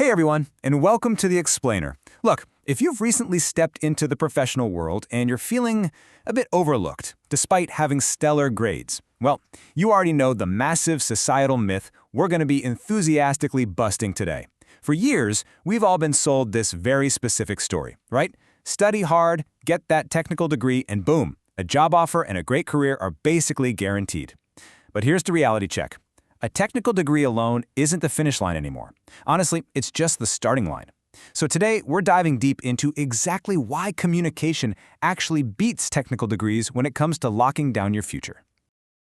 Hey everyone, and welcome to The Explainer. Look, if you've recently stepped into the professional world and you're feeling a bit overlooked, despite having stellar grades, well, you already know the massive societal myth we're going to be enthusiastically busting today. For years, we've all been sold this very specific story, right? Study hard, get that technical degree, and boom, a job offer and a great career are basically guaranteed. But here's the reality check. A technical degree alone isn't the finish line anymore. Honestly, it's just the starting line. So today, we're diving deep into exactly why communication actually beats technical degrees when it comes to locking down your future.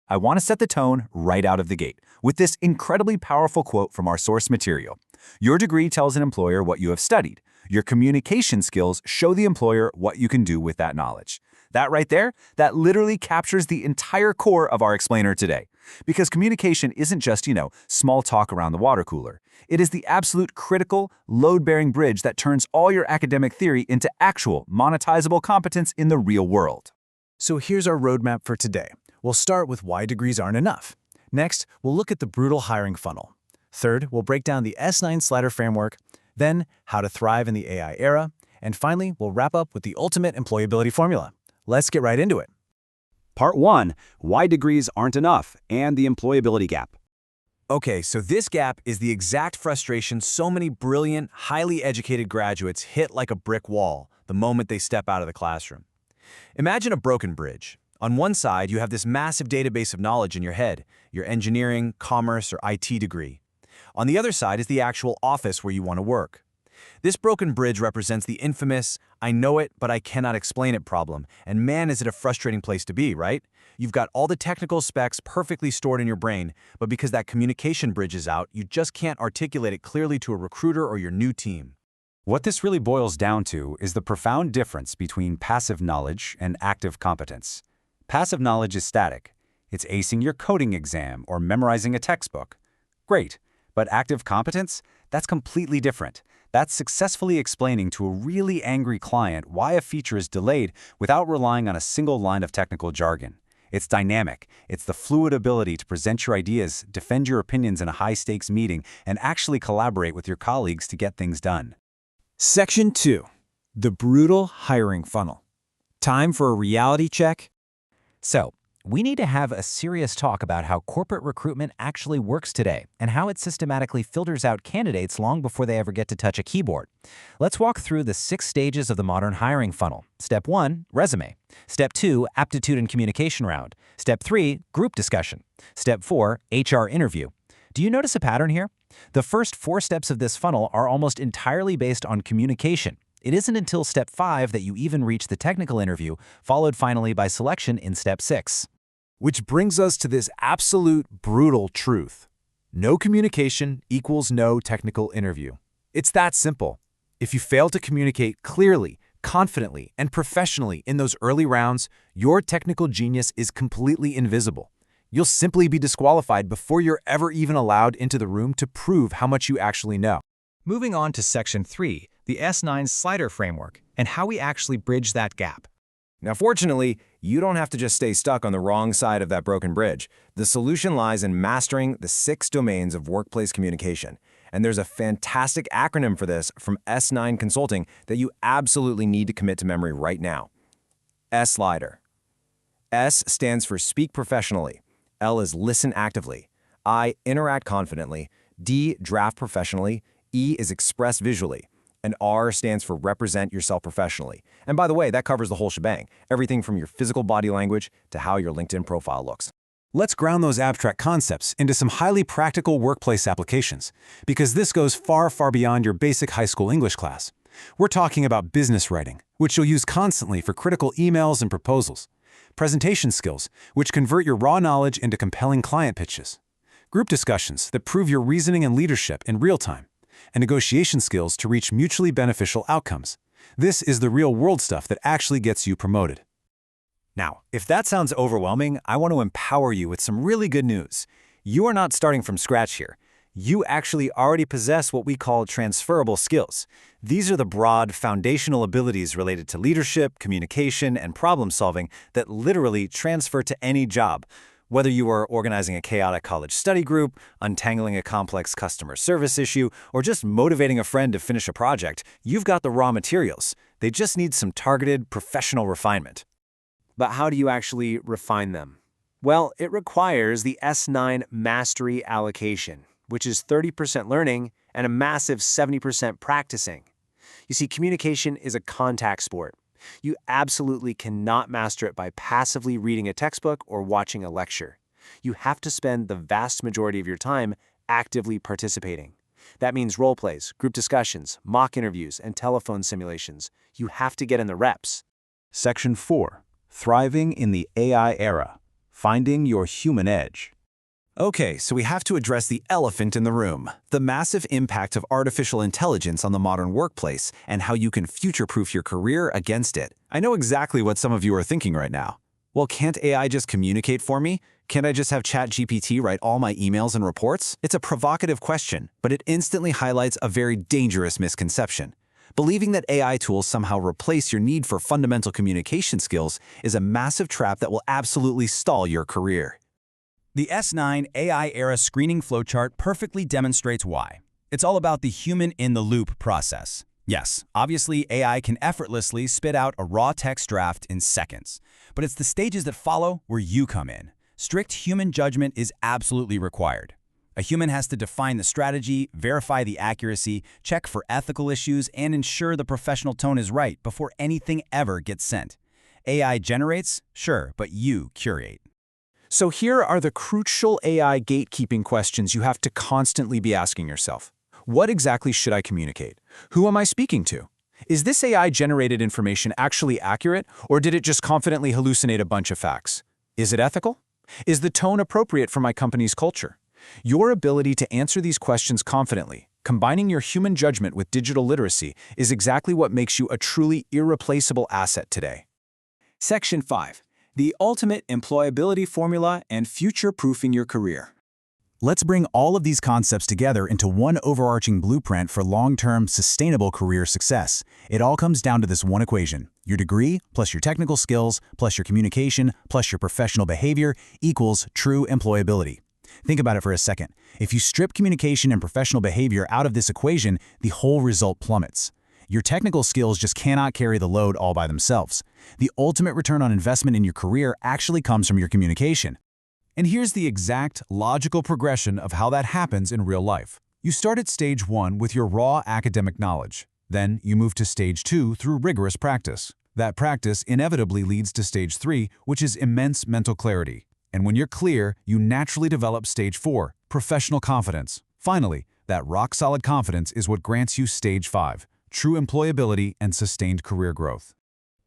I want to set the tone right out of the gate with this incredibly powerful quote from our source material. Your degree tells an employer what you have studied. Your communication skills show the employer what you can do with that knowledge. That right there, that literally captures the entire core of our explainer today. Because communication isn't just, small talk around the water cooler. It is the absolute critical, load-bearing bridge that turns all your academic theory into actual, monetizable competence in the real world. So here's our roadmap for today. We'll start with why degrees aren't enough. Next, we'll look at the brutal hiring funnel. Third, we'll break down the S9 slider framework, then how to thrive in the AI era, and finally, we'll wrap up with the ultimate employability formula. Let's get right into it. Part 1. Why degrees aren't enough and the employability gap. Okay, so this gap is the exact frustration so many brilliant, highly educated graduates hit like a brick wall the moment they step out of the classroom. Imagine a broken bridge. On one side, you have this massive database of knowledge in your head, your engineering, commerce, or IT degree. On the other side is the actual office where you want to work. This broken bridge represents the infamous, I know it, but I cannot explain it problem, and man, is it a frustrating place to be, right? You've got all the technical specs perfectly stored in your brain, but because that communication bridge is out, you just can't articulate it clearly to a recruiter or your new team. What this really boils down to is the profound difference between passive knowledge and active competence. Passive knowledge is static. It's acing your coding exam or memorizing a textbook. Great, but active competence? That's completely different. That's successfully explaining to a really angry client why a feature is delayed without relying on a single line of technical jargon. It's dynamic. It's the fluid ability to present your ideas, defend your opinions in a high-stakes meeting, and actually collaborate with your colleagues to get things done. Section 2. The brutal hiring funnel. Time for a reality check. So, we need to have a serious talk about how corporate recruitment actually works today and how it systematically filters out candidates long before they ever get to touch a keyboard. Let's walk through the 6 stages of the modern hiring funnel. Step 1, resume. Step 2, aptitude and communication round. Step 3, group discussion. Step 4, HR interview. Do you notice a pattern here? The first 4 steps of this funnel are almost entirely based on communication. It isn't until step 5 that you even reach the technical interview, followed finally by selection in step 6. Which brings us to this absolute brutal truth. No communication equals no technical interview. It's that simple. If you fail to communicate clearly, confidently, and professionally in those early rounds, your technical genius is completely invisible. You'll simply be disqualified before you're ever even allowed into the room to prove how much you actually know. Moving on to Section 3, the S9 slider framework, and how we actually bridge that gap. Now, fortunately, you don't have to just stay stuck on the wrong side of that broken bridge. The solution lies in mastering the 6 domains of workplace communication. And there's a fantastic acronym for this from S9 Consulting that you absolutely need to commit to memory right now. S-Slider. S stands for speak professionally. L is listen actively. I, interact confidently. D, draft professionally. E is express visually. And R stands for represent yourself professionally. And by the way, that covers the whole shebang, everything from your physical body language to how your LinkedIn profile looks. Let's ground those abstract concepts into some highly practical workplace applications, because this goes far, far beyond your basic high school English class. We're talking about business writing, which you'll use constantly for critical emails and proposals, presentation skills, which convert your raw knowledge into compelling client pitches, group discussions that prove your reasoning and leadership in real time, and negotiation skills to reach mutually beneficial outcomes. This is the real-world stuff that actually gets you promoted. Now, if that sounds overwhelming, I want to empower you with some really good news. You are not starting from scratch here. You actually already possess what we call transferable skills. These are the broad, foundational abilities related to leadership, communication, and problem-solving that literally transfer to any job. Whether you are organizing a chaotic college study group, untangling a complex customer service issue, or just motivating a friend to finish a project, you've got the raw materials. They just need some targeted, professional refinement. But how do you actually refine them? Well, it requires the S9 Mastery Allocation, which is 30% learning and a massive 70% practicing. You see, communication is a contact sport. You absolutely cannot master it by passively reading a textbook or watching a lecture. You have to spend the vast majority of your time actively participating. That means role plays, group discussions, mock interviews, and telephone simulations. You have to get in the reps. Section 4. Thriving in the AI Era. Finding your human edge. Okay, so we have to address the elephant in the room, the massive impact of artificial intelligence on the modern workplace and how you can future-proof your career against it. I know exactly what some of you are thinking right now. Well, can't AI just communicate for me? Can't I just have ChatGPT write all my emails and reports? It's a provocative question, but it instantly highlights a very dangerous misconception. Believing that AI tools somehow replace your need for fundamental communication skills is a massive trap that will absolutely stall your career. The S9 AI Era Screening Flowchart perfectly demonstrates why. It's all about the human-in-the-loop process. Yes, obviously AI can effortlessly spit out a raw text draft in seconds, but it's the stages that follow where you come in. Strict human judgment is absolutely required. A human has to define the strategy, verify the accuracy, check for ethical issues, and ensure the professional tone is right before anything ever gets sent. AI generates, sure, but you curate. So here are the crucial AI gatekeeping questions you have to constantly be asking yourself. What exactly should I communicate? Who am I speaking to? Is this AI-generated information actually accurate, or did it just confidently hallucinate a bunch of facts? Is it ethical? Is the tone appropriate for my company's culture? Your ability to answer these questions confidently, combining your human judgment with digital literacy, is exactly what makes you a truly irreplaceable asset today. Section 5. The ultimate employability formula and future-proofing your career. Let's bring all of these concepts together into one overarching blueprint for long-term, sustainable career success. It all comes down to this one equation. Your degree plus your technical skills plus your communication plus your professional behavior equals true employability. Think about it for a second. If you strip communication and professional behavior out of this equation, the whole result plummets. Your technical skills just cannot carry the load all by themselves. The ultimate return on investment in your career actually comes from your communication. And here's the exact, logical progression of how that happens in real life. You start at stage 1 with your raw academic knowledge. Then you move to stage 2 through rigorous practice. That practice inevitably leads to stage 3, which is immense mental clarity. And when you're clear, you naturally develop stage 4, professional confidence. Finally, that rock-solid confidence is what grants you stage 5, true employability and sustained career growth.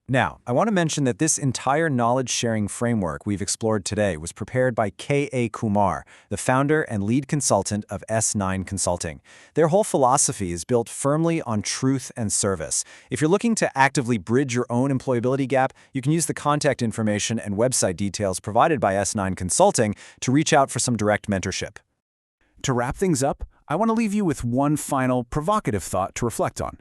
Now, I want to mention that this entire knowledge-sharing framework we've explored today was prepared by K.A. Kumar, the founder and lead consultant of S9 Consulting. Their whole philosophy is built firmly on truth and service. If you're looking to actively bridge your own employability gap, you can use the contact information and website details provided by S9 Consulting to reach out for some direct mentorship. To wrap things up, I want to leave you with one final provocative thought to reflect on.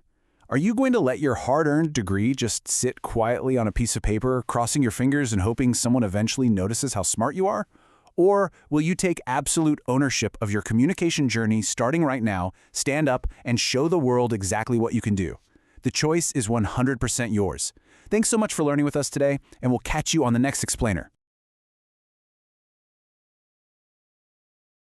Are you going to let your hard-earned degree just sit quietly on a piece of paper, crossing your fingers and hoping someone eventually notices how smart you are? Or will you take absolute ownership of your communication journey starting right now, stand up, and show the world exactly what you can do? The choice is 100% yours. Thanks so much for learning with us today, and we'll catch you on the next Explainer.